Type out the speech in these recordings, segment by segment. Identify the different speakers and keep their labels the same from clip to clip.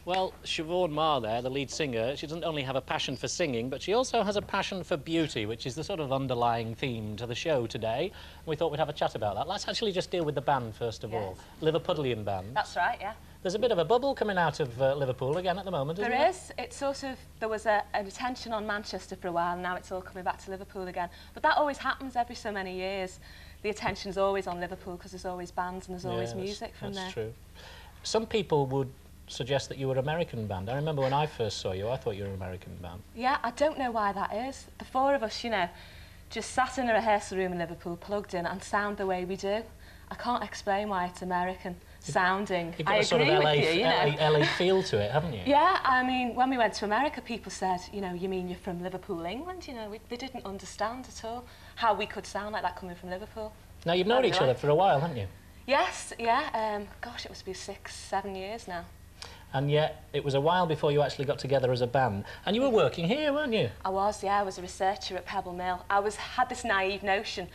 Speaker 1: Well, Siobhan Marr there, the lead singer, she doesn't only have a passion for singing, but she also has a passion for beauty, which is the sort of underlying theme to the show today. We thought we'd have a chat about that. Let's actually just deal with the band first of all. Liverpudlian band.
Speaker 2: That's right, yeah.
Speaker 1: There's a bit of a bubble coming out of Liverpool again at the moment, isn't there?
Speaker 2: There is. It's sort of, there was an attention on Manchester for a while, and now it's all coming back to Liverpool again. But that always happens every so many years. The attention's always on Liverpool because there's always bands and there's always music from there.
Speaker 1: That's true. Some people would suggest that you were an American band. I remember when I first saw you, I thought you were an American band.
Speaker 2: Yeah, I don't know why that is. The four of us, you know, just sat in a rehearsal room in Liverpool, plugged in, and sound the way we do. I can't explain why it's American sounding.
Speaker 1: You've got a sort of LA feel to it, haven't you?
Speaker 2: Yeah, I mean, when we went to America, people said, you know, you mean you're from Liverpool, England? You know, they didn't understand at all how we could sound like that coming from Liverpool.
Speaker 1: Now, you've known each other for a while, haven't you?
Speaker 2: Yes, yeah. Gosh, it must be 6, 7 years now.
Speaker 1: And yet, it was a while before you actually got together as a band. And you were working here, weren't you?
Speaker 2: I was, yeah. I was a researcher at Pebble Mill. I had this naive notion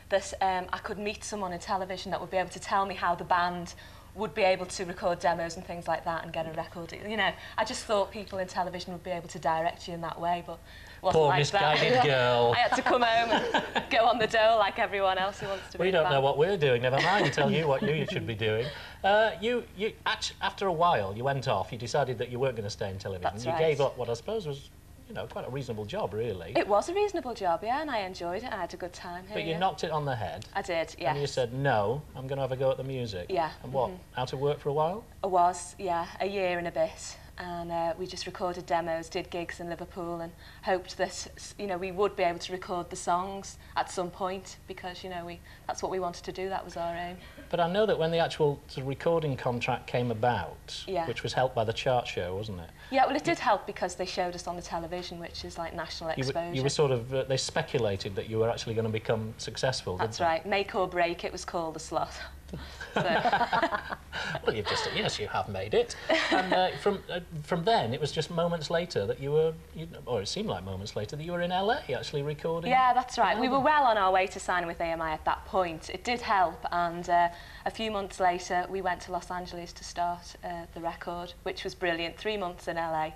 Speaker 2: that I could meet someone in television that would be able to tell me how the band would be able to record demos and things like that and get a record deal. You know, I just thought people in television would be able to direct you in that way, but it wasn't like that.
Speaker 1: Poor misguided girl.
Speaker 2: I had to come home and go on the dole like everyone else who wants to be
Speaker 1: We
Speaker 2: in the
Speaker 1: don't
Speaker 2: band.
Speaker 1: know what we're doing, never mind tell you what you should be doing. After a while, you went off, you decided that you weren't going to stay in television.
Speaker 2: That's
Speaker 1: you
Speaker 2: right.
Speaker 1: gave up what I suppose was, you know, quite a reasonable job, really.
Speaker 2: It was a reasonable job, yeah, and I enjoyed it. I had a good time here.
Speaker 1: But you knocked it on the head.
Speaker 2: I did, yes.
Speaker 1: And you said, no, I'm going to have a go at the music.
Speaker 2: Yeah.
Speaker 1: And what, out of work for a while?
Speaker 2: I was, yeah, a year and a bit. And we just recorded demos, did gigs in Liverpool, and hoped that, you know, we would be able to record the songs at some point because, you know, that's what we wanted to do. That was our aim.
Speaker 1: But I know that when the actual sort of recording contract came about, which was helped by the chart show, wasn't it?
Speaker 2: Yeah, well, it did help because they showed us on the television, which is like national exposure.
Speaker 1: You were sort of, they speculated that you were actually going to become successful, didn't they?
Speaker 2: That's right. Make or break, it was called, the slot.
Speaker 1: Well, you've just, yes, you have made it. And from then, it was just moments later that you were, or it seemed like moments later, that you were in LA actually recording.
Speaker 2: Yeah, that's right. We were well on our way to signing with AMI at that point. It did help, and a few months later, we went to Los Angeles to start the record, which was brilliant. 3 months in LA,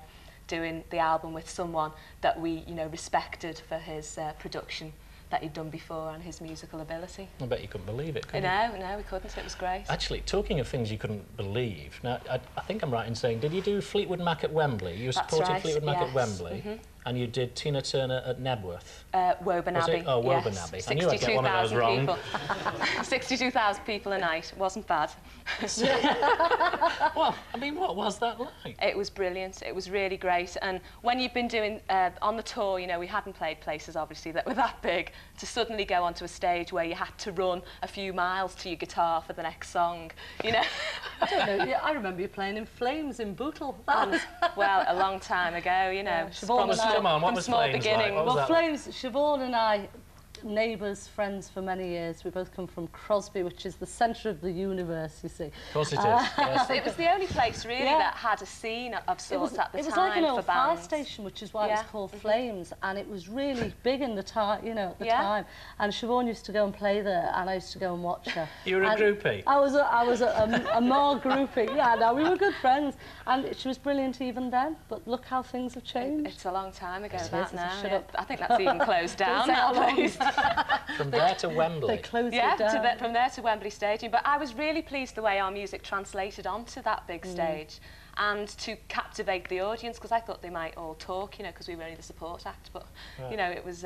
Speaker 2: doing the album with someone that we, you know, respected for his production that he'd done before and his musical ability.
Speaker 1: I bet you couldn't believe it, could you?
Speaker 2: No, we couldn't. It was great.
Speaker 1: Actually, talking of things you couldn't believe, now, I think I'm right in saying, did you do Fleetwood Mac at Wembley? You supported Fleetwood Mac at Wembley, and you did Tina Turner at Nebworth.
Speaker 2: Woburn Abbey.
Speaker 1: Oh, Woburn Abbey. I knew I'd get one of those wrong.
Speaker 2: 62,000 people a night. Wasn't bad.
Speaker 1: Well, I mean, what was that like?
Speaker 2: It was brilliant. It was really great. And when you've been doing, on the tour, you know, we hadn't played places, obviously, that were that big, to suddenly go onto a stage where you had to run a few miles to your guitar for the next song, you know.
Speaker 3: I don't know, yeah, I remember you playing in Flames in Bootle.
Speaker 2: Well, a long time ago, you know.
Speaker 1: From
Speaker 2: small beginnings.
Speaker 1: Like?
Speaker 3: Well, Flames, Siobhan and I, neighbours, friends for many years. We both come from Crosby, which is the centre of the universe, you see.
Speaker 1: Of course it is, yes.
Speaker 2: It was the only place, really, that had a scene of sorts at the time for bands.
Speaker 3: It was like an old fire station, which is why it was called Flames, and it was really big in the time, you know, at the time. And Siobhan used to go and play there, and I used to go and watch her.
Speaker 1: You were a groupie?
Speaker 3: I was a more groupie, yeah, no, we were good friends, and she was brilliant even then, but look how things have changed.
Speaker 2: It's a long time ago,
Speaker 3: that
Speaker 2: now.
Speaker 3: Shut up.
Speaker 2: I think that's even closed down, that place.
Speaker 1: From there to Wembley.
Speaker 3: They closed it down.
Speaker 2: From there to Wembley Stadium. But I was really pleased the way our music translated onto that big stage and to captivate the audience, because I thought they might all talk, you know, because we were only the support act. But, you know, it was,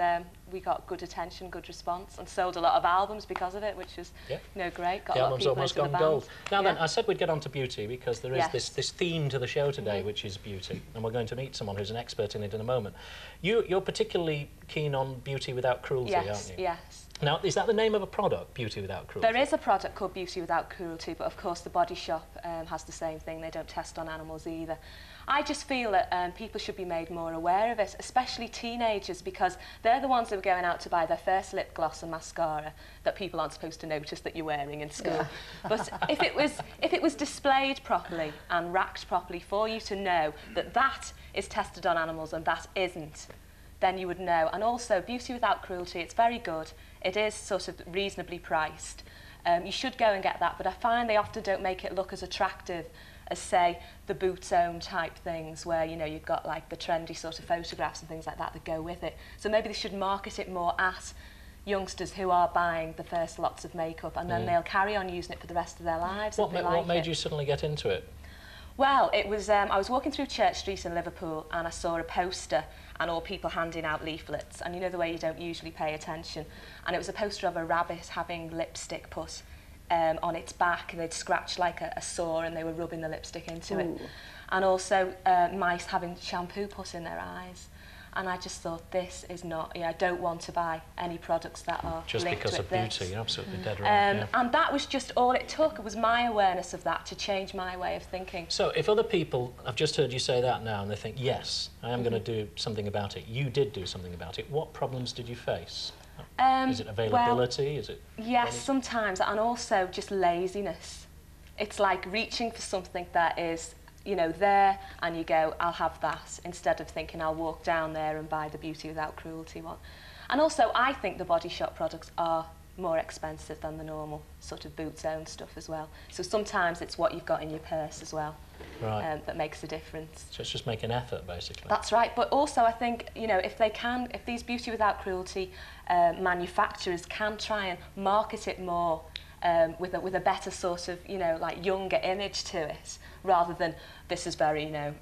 Speaker 2: we got good attention, good response, and sold a lot of albums because of it, which was, you know, great. Got
Speaker 1: the
Speaker 2: a lot of
Speaker 1: album's
Speaker 2: people
Speaker 1: almost
Speaker 2: into
Speaker 1: gone
Speaker 2: the
Speaker 1: gold.
Speaker 2: band.
Speaker 1: Now then, I said we'd get on to beauty because there is this theme to the show today, which is beauty, and we're going to meet someone who's an expert in it in a moment. You're particularly keen on beauty without cruelty, aren't you?
Speaker 2: Yes.
Speaker 1: Now, is that the name of a product, Beauty Without Cruelty?
Speaker 2: There is a product called Beauty Without Cruelty, but of course the Body Shop has the same thing. They don't test on animals either. I just feel that people should be made more aware of it, especially teenagers, because they're the ones that are going out to buy their first lip gloss and mascara that people aren't supposed to notice that you're wearing in school. But if it was displayed properly and racked properly for you to know that that is tested on animals and that isn't, then you would know. And also, Beauty Without Cruelty, it's very good. It is sort of reasonably priced. You should go and get that, but I find they often don't make it look as attractive as, say, the boot zone type things where, you know, you've got like the trendy sort of photographs and things like that that go with it. So maybe they should market it more at youngsters who are buying the first lots of makeup, and then they'll carry on using it for the rest of their lives.
Speaker 1: What made you suddenly get into it?
Speaker 2: Well, it was, I was walking through Church Street in Liverpool and I saw a poster and all people handing out leaflets, and you know the way you don't usually pay attention, and it was a poster of a rabbit having lipstick put on its back, and they'd scratched like a saw and they were rubbing the lipstick into it, and also mice having shampoo put in their eyes. And I just thought, this is not, I don't want to buy any products that are
Speaker 1: just
Speaker 2: linked
Speaker 1: because
Speaker 2: with
Speaker 1: of
Speaker 2: this.
Speaker 1: beauty. You're absolutely dead right.
Speaker 2: And that was just all it took. It was my awareness of that to change my way of thinking.
Speaker 1: So if other people, I've just heard you say that now, and they think, yes, I am going to do something about it. You did do something about it. What problems did you face? Is it availability?
Speaker 2: Well,
Speaker 1: is it?
Speaker 2: Yes, sometimes, and also just laziness. It's like reaching for something that is, you know, there, and you go, I'll have that, instead of thinking I'll walk down there and buy the Beauty Without Cruelty one. And also, I think the Body Shop products are more expensive than the normal sort of boot zone stuff as well. So sometimes it's what you've got in your purse as well, that makes a difference.
Speaker 1: So it's just make an effort, basically.
Speaker 2: That's right, but also I think, you know, if these Beauty Without Cruelty manufacturers can try and market it more with a better sort of, you know, like younger image to it, rather than this is very, you know,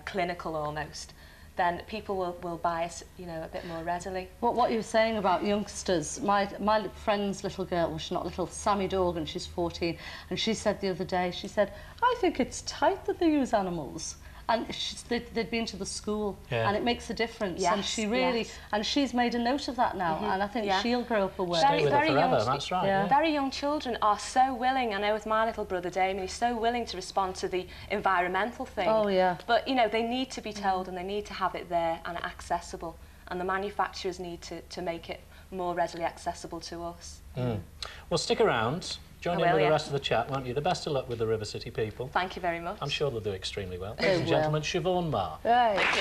Speaker 2: clinical almost, then people will buy it, you know, a bit more readily.
Speaker 3: What you were saying about youngsters, my friend's little girl, well, she's not little, Sammy Dorgan, she's 14, and she said the other day, she said, I think it's tight that they use animals. And they'd been to the school, and it makes a difference.
Speaker 2: Yes,
Speaker 3: and she really, and she's made a note of that now, and I think she'll grow up aware.
Speaker 1: Stay with it forever, that's right.
Speaker 2: Very young children are so willing. I know with my little brother Damien, he's so willing to respond to the environmental thing.
Speaker 3: Oh yeah. But
Speaker 2: you know, they need to be told, and they need to have it there and accessible. And the manufacturers need to make it more readily accessible to us.
Speaker 1: Well, stick around. Join in with the rest of the chat, won't you? The best of luck with the River City people.
Speaker 2: Thank you very much.
Speaker 1: I'm sure they'll do extremely well. Ladies and gentlemen, Siobhan Maher.
Speaker 3: Right.
Speaker 2: Thank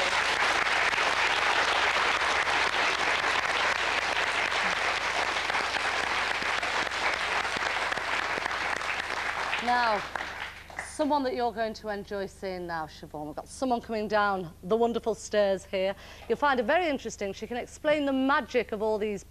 Speaker 2: you.
Speaker 3: Now, someone that you're going to enjoy seeing now, Siobhan. We've got someone coming down the wonderful stairs here. You'll find it very interesting. She can explain the magic of all these